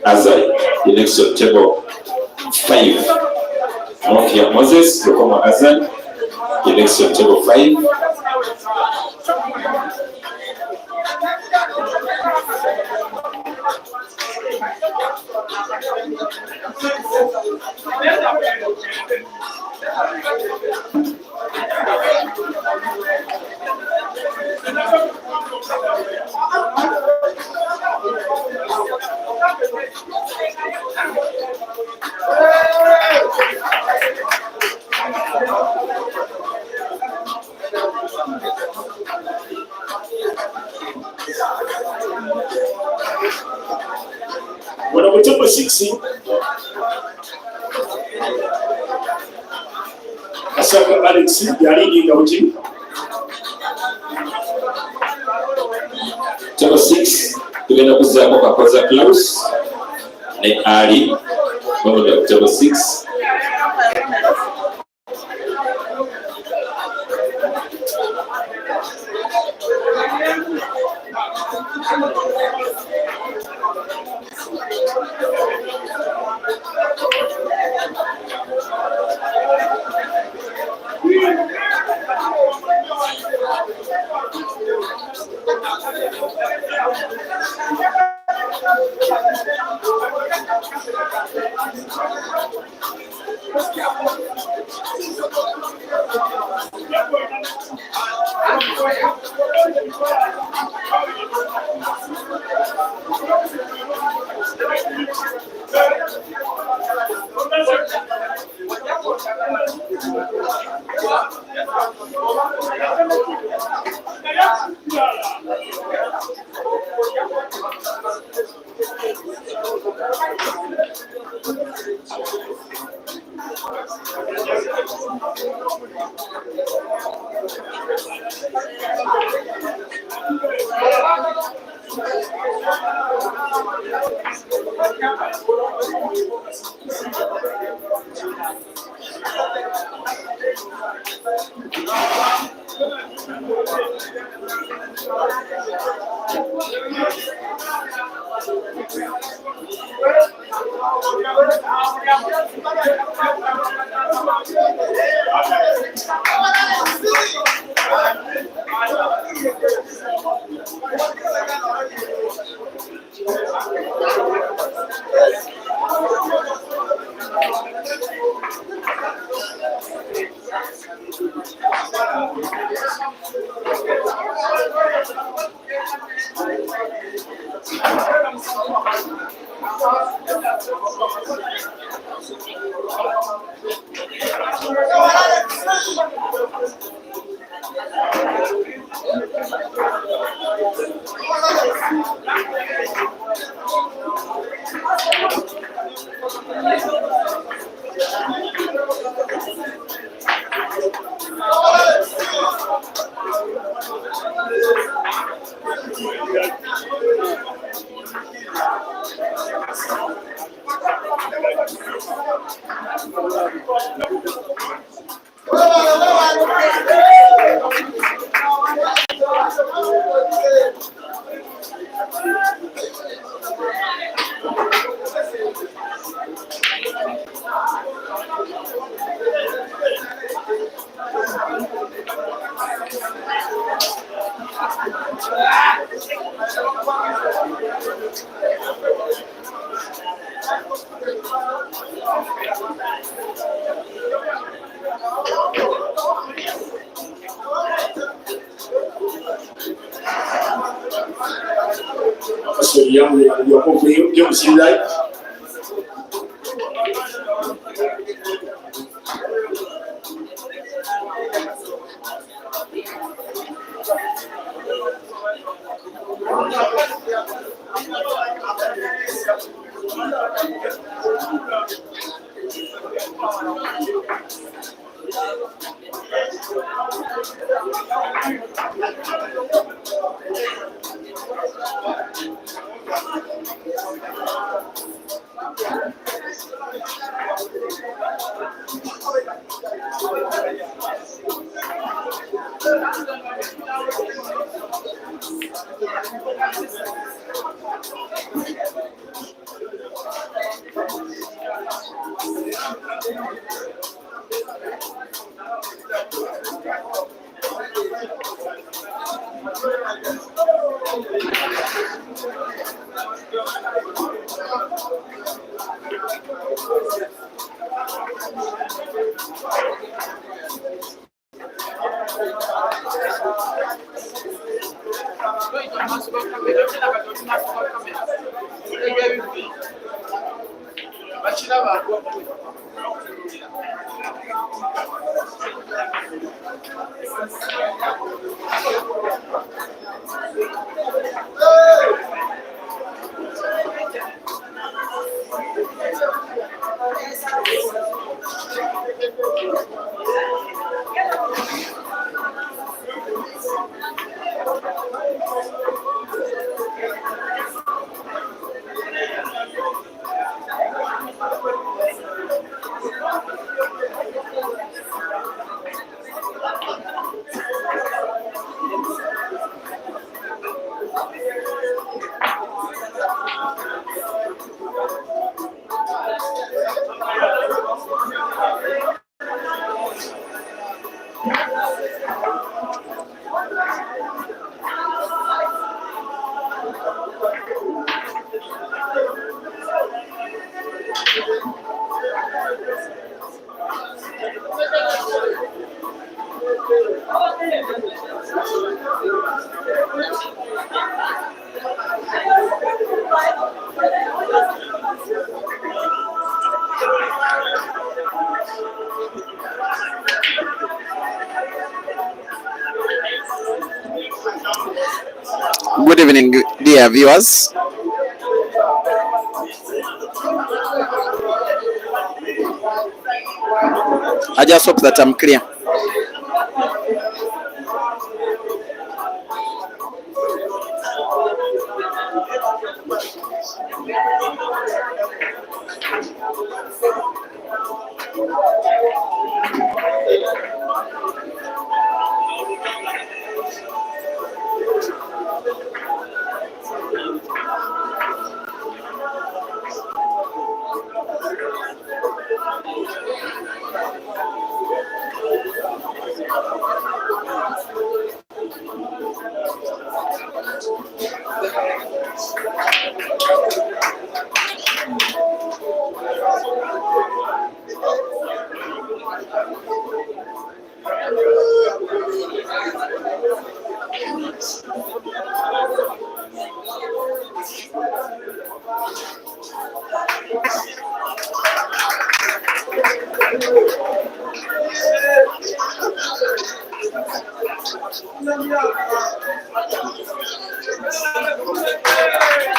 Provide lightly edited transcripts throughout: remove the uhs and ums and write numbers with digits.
Azai. The next on table 5. Nokia Moses, Azai. The next on table 5. When we table 6, Masaka Alex Yari Gauji. Table 6, tugenda kuzzaako Kakoza Klaus ne Ali. Table 6. Good evening, dear viewers. I just hope that I'm clear.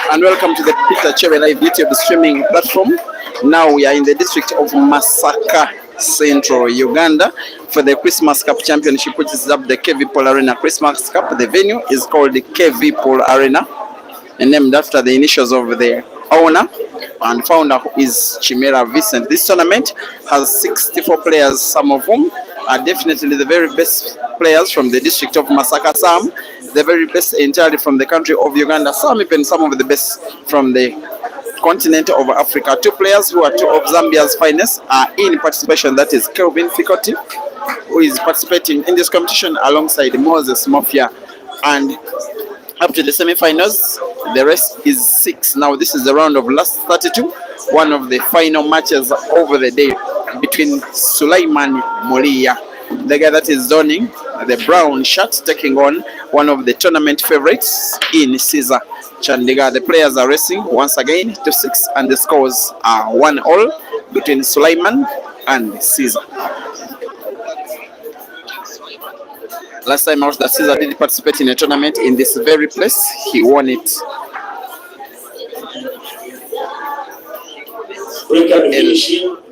And welcome to the Peter Cherry Live YouTube streaming platform. Now we are in the district of MASAKA, Central Uganda, for the Christmas Cup Championship, which is up the KV Paul Arena Christmas Cup. The venue is called the KV Paul Arena, and named after the initials of the owner and founder, who is Chimera Vincent. This tournament has 64 players, some of whom are definitely the very best players from the district of Masaka, some the very best entirely from the country of Uganda, some even some of the best from the continent of Africa. Two players who are two of Zambia's finest are in participation. That is Kelvin Fikoti, who is participating in this competition alongside Moses Mafia, and up to the semi-finals. The rest is 6. Now this is the round of last 32, one of the final matches over the day between Sulaiman Muliya, the guy that is donning the brown shirt, taking on one of the tournament favorites in Caesar, Chandiga. The players are racing once again to 6, and the scores are 1-1 between Sulaiman and Caesar. Last time out that Caesar did participate in a tournament in this very place, he won it.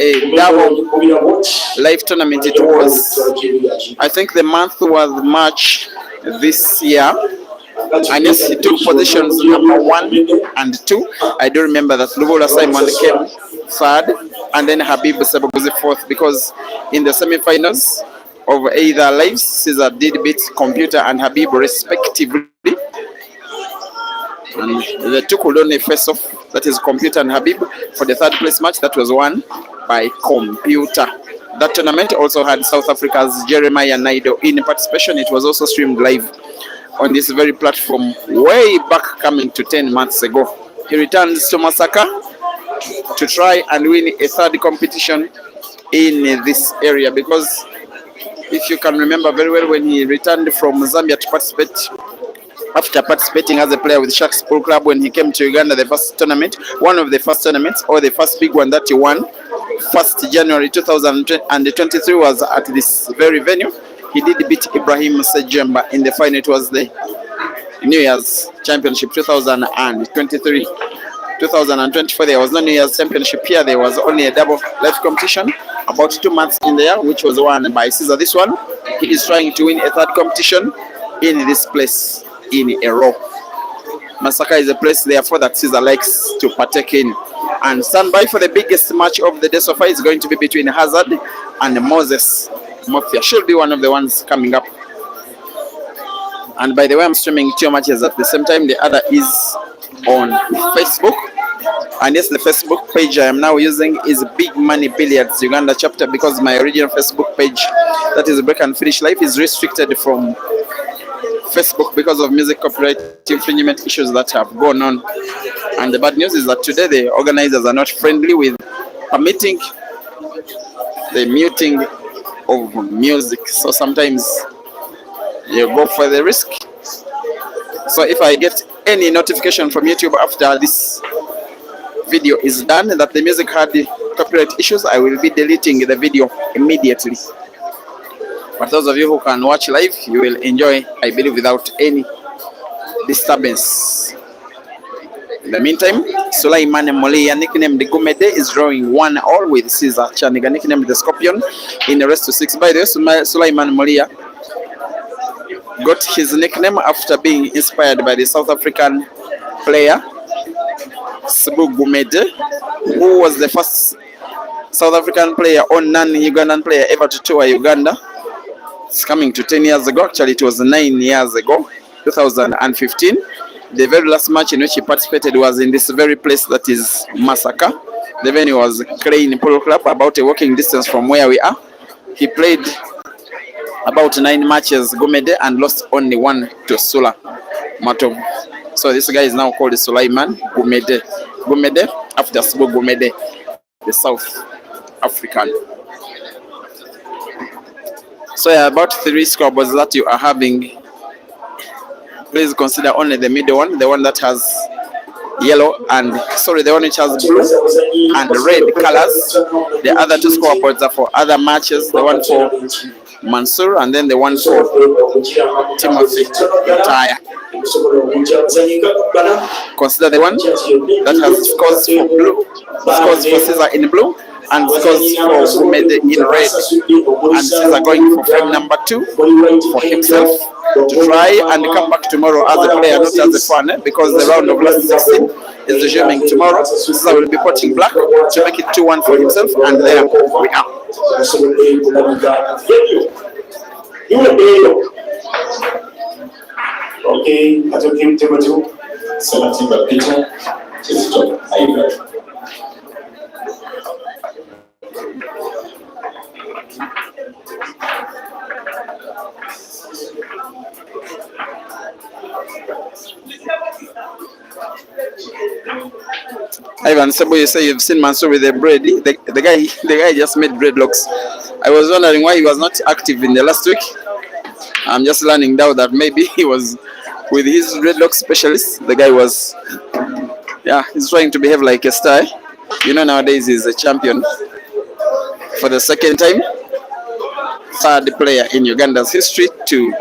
A double live tournament it was. I think the month was March this year. And yes, he took positions number 1 and 2. I do remember that Lubula Simon came 3rd, and then Habib Sebaguzi 4th, because in the semi-finals of either lives, Caesar did beat Computer and Habib respectively. And the two could only face off, that is Computer and Habib, for the 3rd place match that was won by Computer. That tournament also had South Africa's Jeremiah Naido in participation. It was also streamed live on this very platform way back, coming to 10 months ago. He returns to MASAKA to try and win a 3rd competition in this area, because if you can remember very well, when he returned from Zambia to participate after participating as a player with Sharks Pool Club when he came to Uganda, the first tournament, one of the first tournaments, or the first big one that he won, 1st January 2023 was at this very venue. He did beat Ibrahim Sejemba in the final. It was the New Year's Championship 2023. 2024 there was no New Year's Championship here. There was only a double life competition about 2 months in the year, which was won by Caesar. This one, he is trying to win a third competition in this place in a row. Masaka is a place therefore that Caesar likes to partake in. And stand by for the biggest match of the day so far. Is going to be between Hazard and Moses Mafia. Should be one of the ones coming up. And by the way, I'm streaming 2 matches at the same time. The other is on Facebook. And yes, the Facebook page I am now using is Big Money Billiards Uganda chapter, because my original Facebook page, that is Break and Finish Life, is restricted from Facebook because of music copyright infringement issues that have gone on. And the bad news is that today the organizers are not friendly with permitting the muting of music. So sometimes you go for the risk. So if I get any notification from YouTube after this video is done that the music had the copyright issues, I will be deleting the video immediately. But those of you who can watch live, you will enjoy, I believe, without any disturbance. In the meantime, Sulaiman Muliya, nicknamed the Gumede, is drawing 1-1 with Caesar Chandiga, nicknamed the Scorpion, in the rest to 6. By the way, Sulaiman Muliya got his nickname after being inspired by the South African player Sibu Gumede, who was the first South African player or non-Ugandan player ever to tour Uganda. It's coming to 10 years ago. Actually, it was 9 years ago, 2015. The very last match in which he participated was in this very place, that is MASAKA. The venue was Crane Polo Club, about a walking distance from where we are. He played about 9 matches, Gumede, and lost only 1 to Sula Matom. So this guy is now called Sulaiman Gumede. Gumede after Sibu Gumede, the South African. So yeah, about 3 scoreboards that you are having. Please consider only the middle one, the one that has yellow and the one which has blue and red colors. The other 2 scoreboards are for other matches. The one for Mansour and then the one for Timothy Taya. Consider the one that has scores for blue, scores for Caesar in blue, and scores for Gumede in red. And Caesar going for frame number 2 for himself to try and come back tomorrow as a player, not as a fan, because the round of last 16 is resuming tomorrow. Caesar will be potting black to make it 2-1 for himself, and there we are. Okay, atoke mtego tu. Salatimba picha. Chizito aiba. Ivan Sebo, you say you've seen Mansour with a braid. The guy just made dreadlocks. I was wondering why he was not active in the last week. I'm just learning now that maybe he was with his dreadlock specialist. The guy was, he's trying to behave like a star. You know, nowadays he's a champion for the 2nd time, 3rd player in Uganda's history to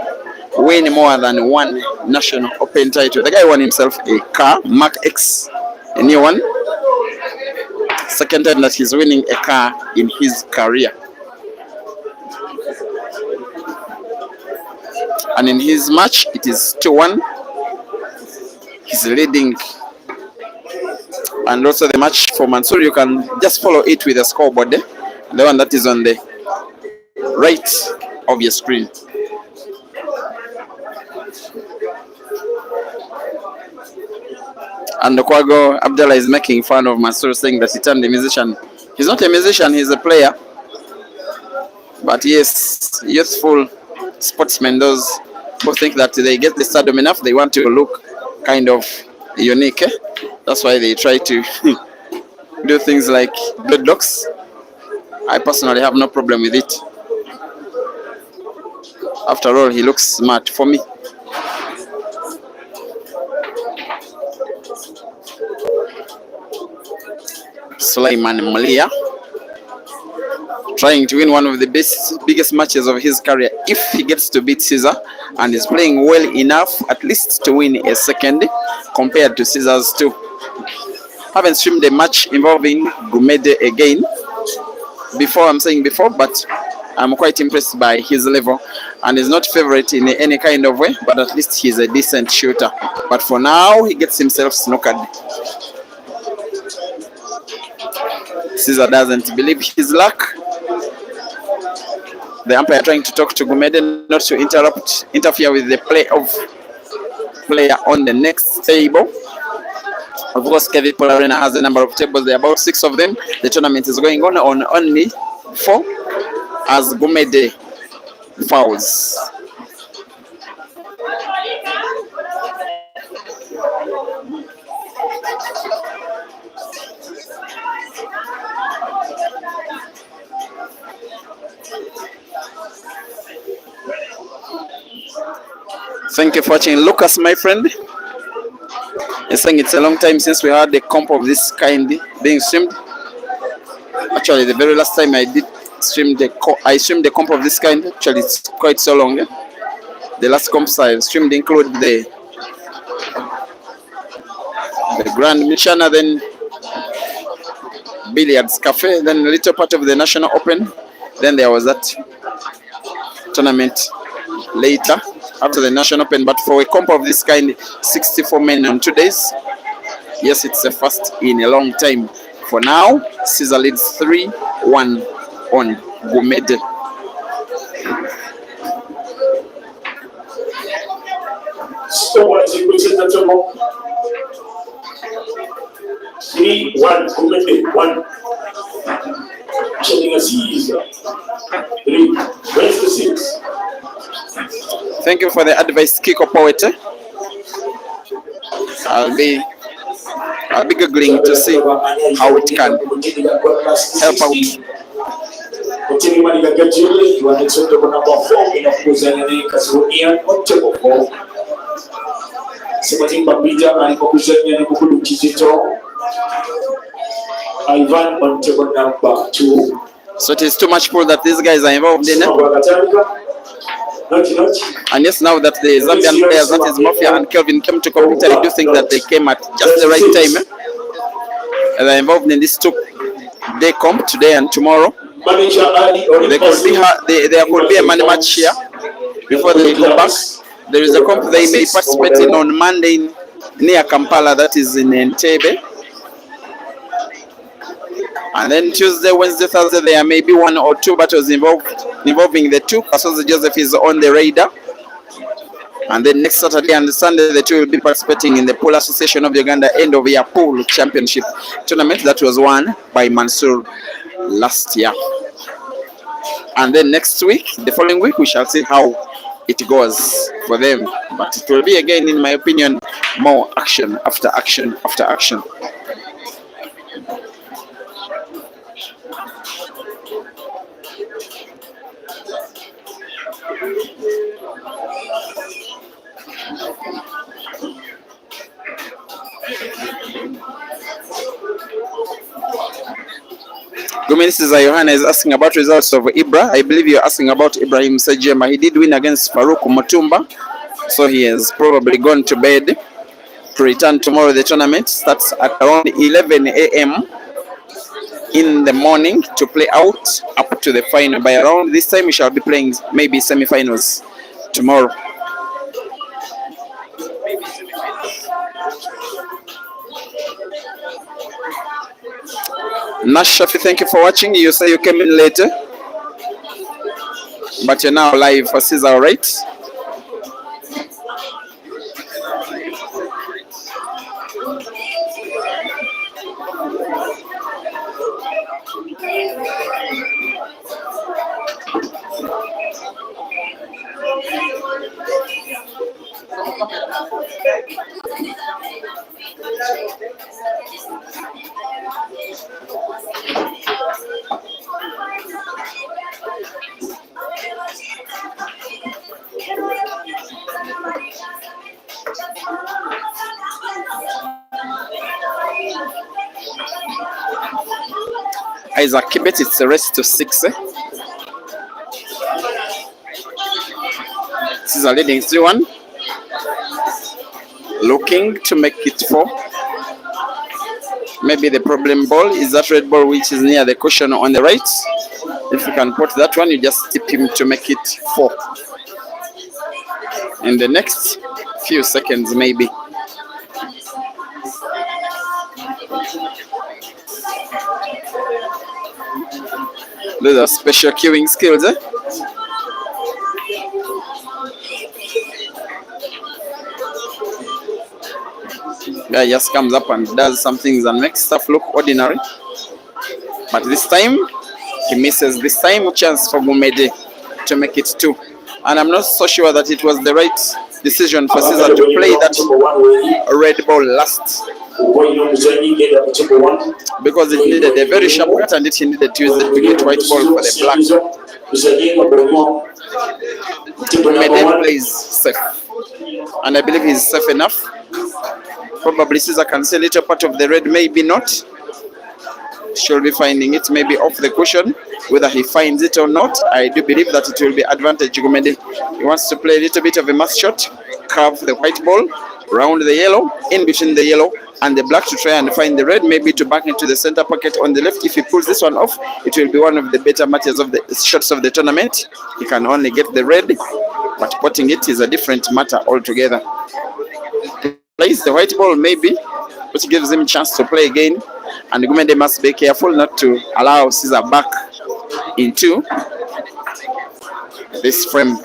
win more than 1 national open title. The guy won himself a car, Mark X, a new one. 2nd time that he's winning a car in his career. And in his match, it is 2-1. He's leading. And also the match for Mansour, you can just follow it with the scoreboard there. The one that is on the right of your screen. And Kwago Abdallah is making fun of Mansour, saying that he turned a musician. He's not a musician, he's a player. But yes, youthful sportsmen, those who think that they get the stardom enough, they want to look kind of unique. That's why they try to do things like dreadlocks. I personally have no problem with it. After all, he looks smart for me. Sulaiman Muliya, trying to win one of the biggest matches of his career if he gets to beat Caesar, and is playing well enough at least to win a second compared to Caesar's two. Haven't streamed a match involving Gumede again before, but I'm quite impressed by his level, and he's not favorite in any kind of way, but at least he's a decent shooter. But for now, he gets himself snookered. Caesar doesn't believe his luck. The umpire trying to talk to Gumede not to interfere with the play of player on the next table. Of course, Kevin Polarena has a number of tables. There are about 6 of them. The tournament is going on only 4 as Gumede fouls. Thank you for watching, Lucas, my friend. He's saying it's a long time since we had a comp of this kind being streamed. Actually, the very last time I did stream the comp of this kind, actually it's quite so long. The last comps I streamed include the Grand Michana, then Billiards Cafe, then a little part of the National Open. Then there was that tournament later after the National Open. But for a comp of this kind, 64 men on 2 days, yes, it's a first in a long time. For now, Caesar leads 3-1 on Gumede. So as you put in the table, 3-1, Gumede 1. Chandiga Caesar 3. Where's the 6? Thank you for the advice, Kiko Poet. I'll be googling to see how it can help out. Ivan on table number 2. So it is too much pool that these guys are involved in. And yes, now that the Zambian players, that is Mafia and Kelvin, came to compete, I do think that they came at just the right time. And they're involved in this 2-day comp, today and tomorrow. There could be a money match here before they go back. There is a comp they may participate in on Monday near Kampala, that is in Entebbe. And then Tuesday, Wednesday, Thursday, there may be 1 or 2 battles involving the 2. Kasozi Joseph is on the radar. And then next Saturday and Sunday, the 2 will be participating in the Pool Association of Uganda End of Year Pool Championship tournament that was won by Mansour last year. And then next week, the following week, we shall see how it goes for them. But it will be, again, in my opinion, more action after action after action. Mrs. Johanna is asking about results of Ibra. I believe you're asking about Ibrahim Sejema. He did win against Farouk Mutumba, so he has probably gone to bed to return tomorrow. The tournament starts at around 11 a.m. in the morning to play out up to the final. By around this time, we shall be playing maybe semi-finals tomorrow. Nash Shafi, thank you for watching. You say you came in later, but you're now live for Caesar, all right? Isaac Kibet, it's a race to 6. Caesar leading 3-1. Looking to make it 4. Maybe the problem ball is that red ball which is near the cushion on the right. If you can put that one, you just tip him to make it 4. In the next few seconds, maybe. Those are special queuing skills, eh? Guy just comes up and does some things and makes stuff look ordinary. But this time, he misses this time chance for Gumede to make it 2. And I'm not so sure that it was the right decision for Caesar to play that red ball last. Because it needed a very sharp cut and it needed to use the wicket white ball for the black. Gumede plays safe. And I believe he's safe enough. Probably Caesar can see a little part of the red, maybe not. Should be finding it maybe off the cushion. Whether he finds it or not, I do believe that it will be advantage Gumede. He wants to play a little bit of a mass shot, curve the white ball, round the yellow, in between the yellow and the black to try and find the red, maybe to back into the center pocket on the left. If he pulls this one off, it will be one of the better matches of the shots of the tournament. He can only get the red, but putting it is a different matter altogether. Plays the white ball maybe, which gives him a chance to play again. And Gumede must be careful not to allow Caesar back into this frame.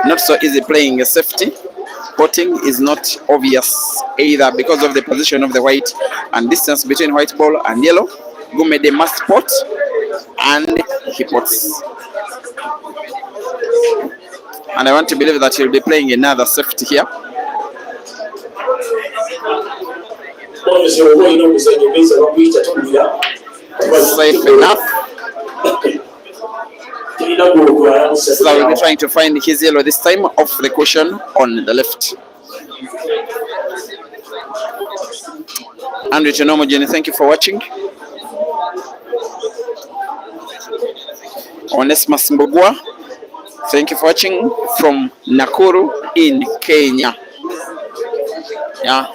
Not so easy playing a safety. Potting is not obvious either because of the position of the white and distance between white ball and yellow. Gumede must pot and he pots. And I want to believe that he'll be playing another safety here. Safe enough. So we'll be trying to find his yellow this time off the cushion on the left. Andrew Chinomo Jenny, thank you for watching. Onesmus Mbugua, thank you for watching from Nakuru in Kenya. Yeah,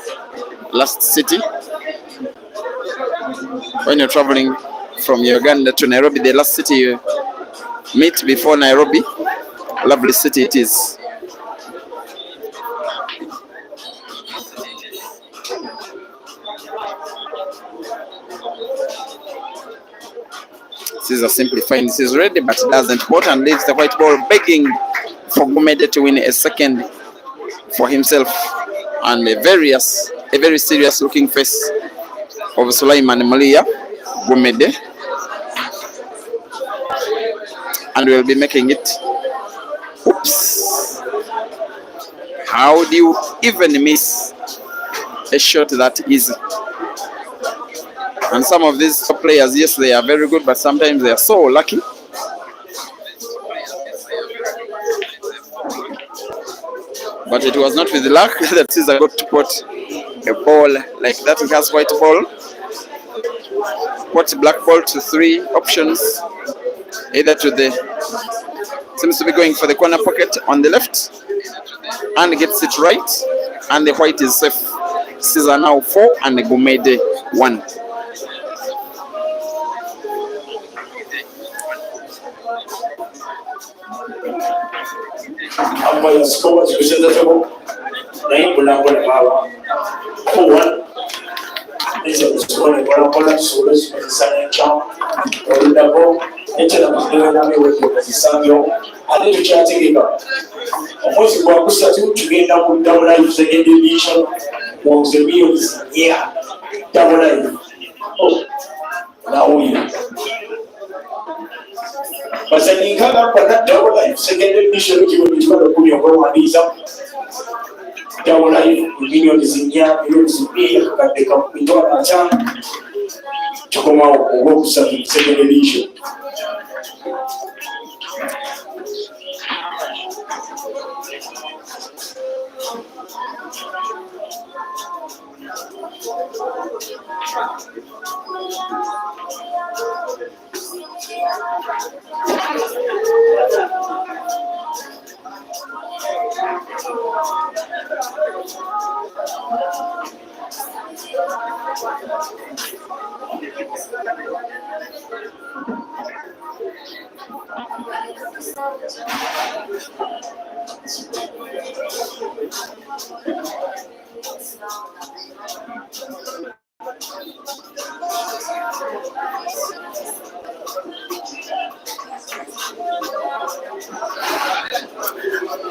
last city. When you're traveling from Uganda to Nairobi, the last city you meet before Nairobi. Lovely city it is. Caesar simply finds he's ready but doesn't pot and leaves the white ball begging for Gumede to win a second for himself. And a very serious looking face of Sulaiman Muliya, Gumede. And we'll be making it. Oops. How do you even miss a shot that easy? And some of these top players, yes, they are very good, but sometimes they are so lucky. But it was not with luck that Caesar got to put a ball like that. He has white ball. Put black ball to 3 options. Either to the, seems to be going for the corner pocket on the left. And gets it right. And the white is safe. Caesar now 4 and Gumede 1. Basanyinkaga kwa double life second edition kiwekwa kuni kwa ndiza double life milioni zingia milioni zipia katika kuindoa acha chokoma ugo kusaki second edition.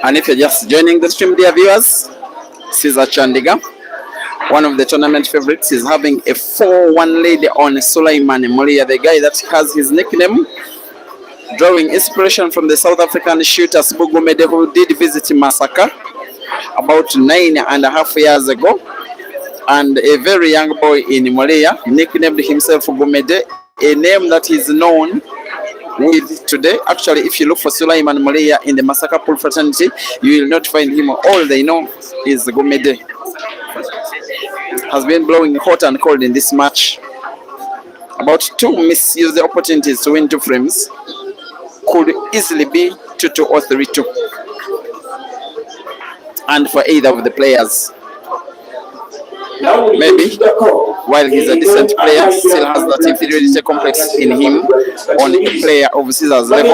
And if you're just joining the stream, dear viewers, this is Chandiga. One of the tournament favorites is having a 4-1 lead on Sulaiman Muliya, the guy that has his nickname, drawing inspiration from the South African shooter Gumede, who did visit MASAKA about 9.5 years ago. And a very young boy in Muliya nicknamed himself Gumede, a name that is known with today. Actually, if you look for Sulaiman Muliya in the MASAKA pool fraternity, you will not find him. All they know is Gumede. Has been blowing hot and cold in this match. About 2 misused opportunities to win 2 frames. Could easily be 2-2 or 3-2. And for either of the players. Maybe, while he's a decent player, still has that inferiority complex in him on a player of Caesar's level.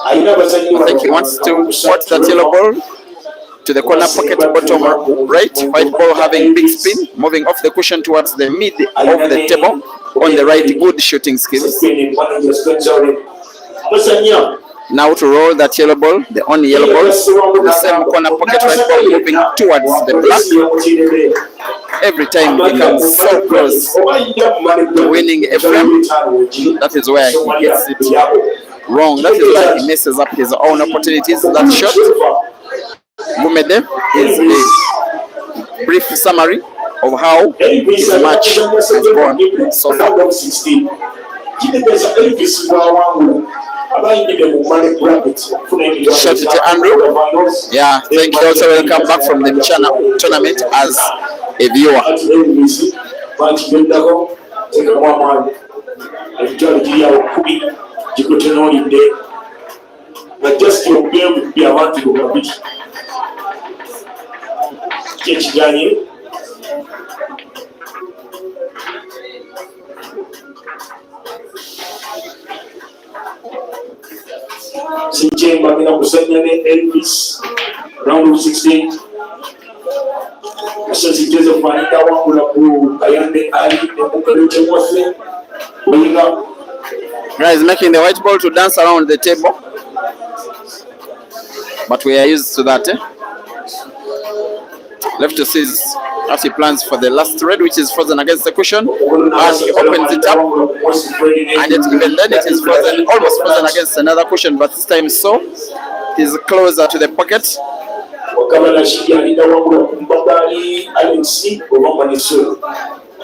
I think he wants to watch that yellow ball to the corner pocket bottom right. White ball having big spin, moving off the cushion towards the mid of the table on the right. Good shooting skills. Now to roll that yellow ball, the only yellow ball, the same corner pocket right ball moving towards the black. Every time he comes so close to winning a frame, that is where he gets it wrong. That is why he messes up his own opportunities. That shot, Gumede, is a brief summary of how his match has gone so far. Shot it to Andrew. Yeah, thank you. Also welcome back from the channel tournament as a viewer. Sichemba mina kusanya ne Elvis round of 16. Sasa sicheze kufanyika wangu na kayande ali na kukaruche mwase. Guys making the white ball to dance around the table. But we are used to that. Left to seize as he plans for the last red, which is frozen against the cushion, and he opens it up, and even then it is frozen, almost frozen against another cushion, but this time so he's closer to the pocket.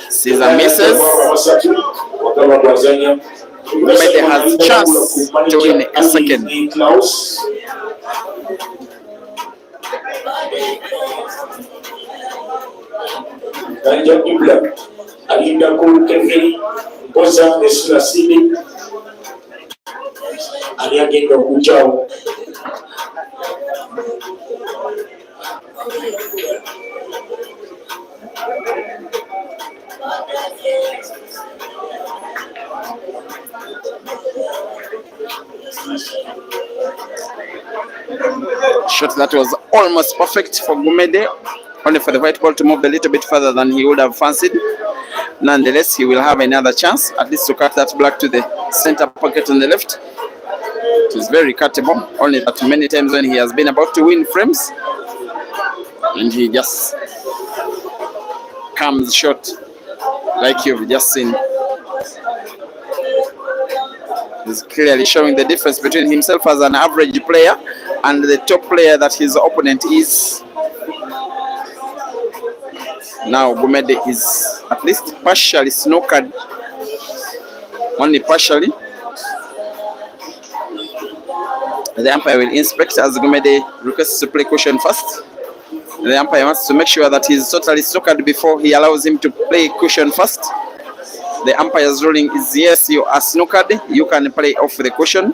Caesar misses. Gumede has a chance to win a second. Ganja Ibla, Alinda Kul Kevin, Bosa Nesula Sili, Aliagenda Ujao. Shot that was almost perfect for Gumede, only for the white ball to move a little bit further than he would have fancied. Nonetheless, he will have another chance, at least to cut that black to the center pocket on the left. It is very cuttable, only that many times when he has been about to win frames, and he just comes short, like you've just seen. He's clearly showing the difference between himself as an average player and the top player that his opponent is. Now Gumede is at least partially snookered, only partially. The umpire will inspect as Gumede requests to play cushion first. The umpire wants to make sure that he's totally snookered before he allows him to play cushion first. The umpire's ruling is yes, you are snookered, you can play off the cushion.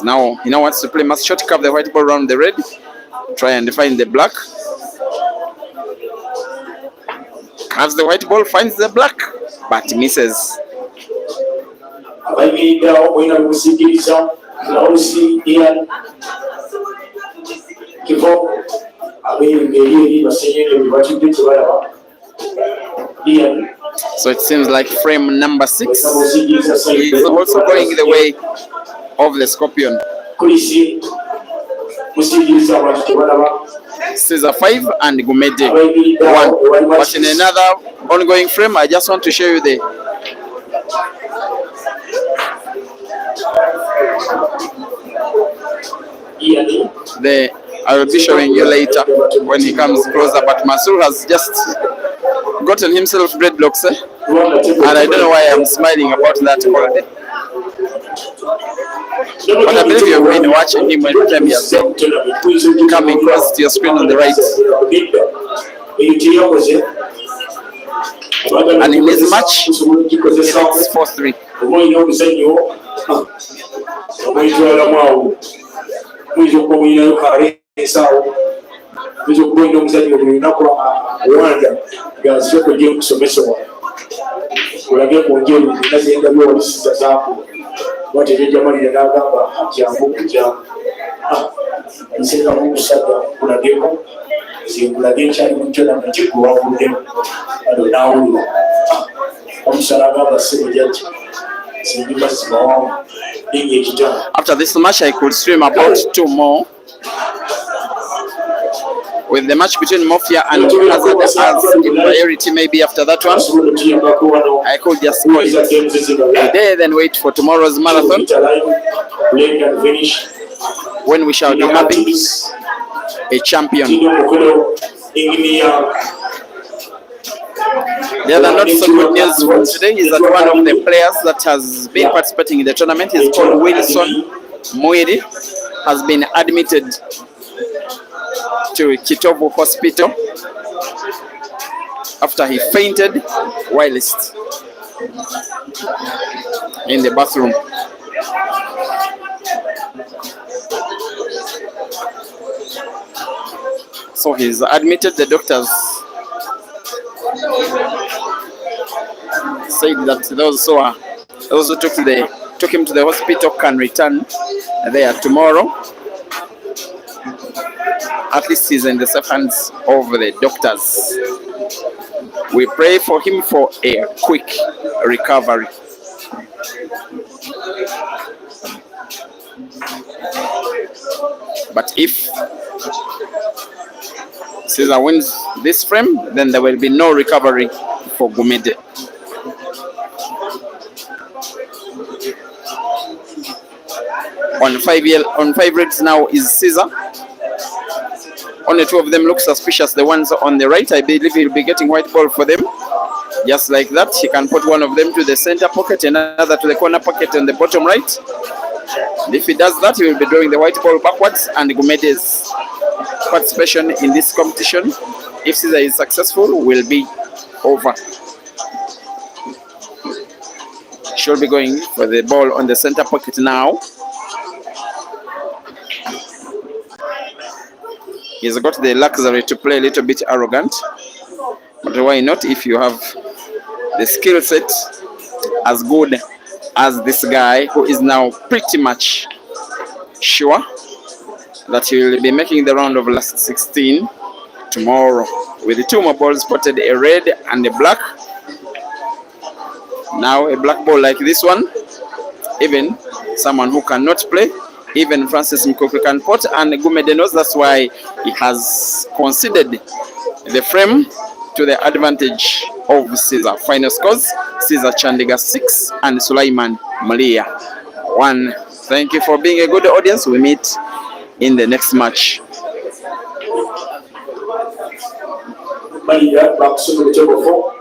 Now he now wants to play mass shot, curve the white ball around the red, try and find the black. As the white ball finds the black, but misses. So it seems like frame number 6 is also going the way of the scorpion. Caesar 5 and Gumede 1. But in another ongoing frame, I just want to show you I will be showing you later when he comes closer, but Masur has just gotten himself dreadlocks, and I don't know why I'm smiling about that already. But I believe you've been watching him every time he has been coming close to your screen on the right. And in this match, it's 4-3. After this match, I could stream about 2 more. With the match between Mafia and Hazard as a priority, maybe after that one, I could just call it a day, then wait for tomorrow's marathon, when we shall be having a champion. The other not so good news from today is that one of the players that has been participating in the tournament is called Wilson Muiri, has been admitted to Kitovu Hospital after he fainted whilst in the bathroom. So he's admitted. The doctors said that those who took him to the hospital can return there tomorrow. At least he's in the safe hands of the doctors. We pray for him for a quick recovery. But if Caesar wins this frame, then there will be no recovery for Gumede. On 5 reds now is Caesar. Only 2 of them look suspicious. The ones on the right, I believe he'll be getting white ball for them. Just like that, he can put one of them to the center pocket, another to the corner pocket on the bottom right. And if he does that, he will be drawing the white ball backwards, and Gumede's participation in this competition, if Caesar is successful, will be over. Should be going for the ball on the center pocket now. He's got the luxury to play a little bit arrogant, but why not if you have the skill set as good as this guy, who is now pretty much sure that he will be making the round of last 16 tomorrow with the 2 more balls spotted, a red and a black. Now a black ball like this one, even someone who cannot play, even Francis Mkoku can pot, and Gumede knows that's why he has considered the frame to the advantage of Caesar. Final scores: Caesar Chandiga 6 and Sulaiman Muliya 1. Thank you for being a good audience. We meet in the next match. Muliya back to the table 4.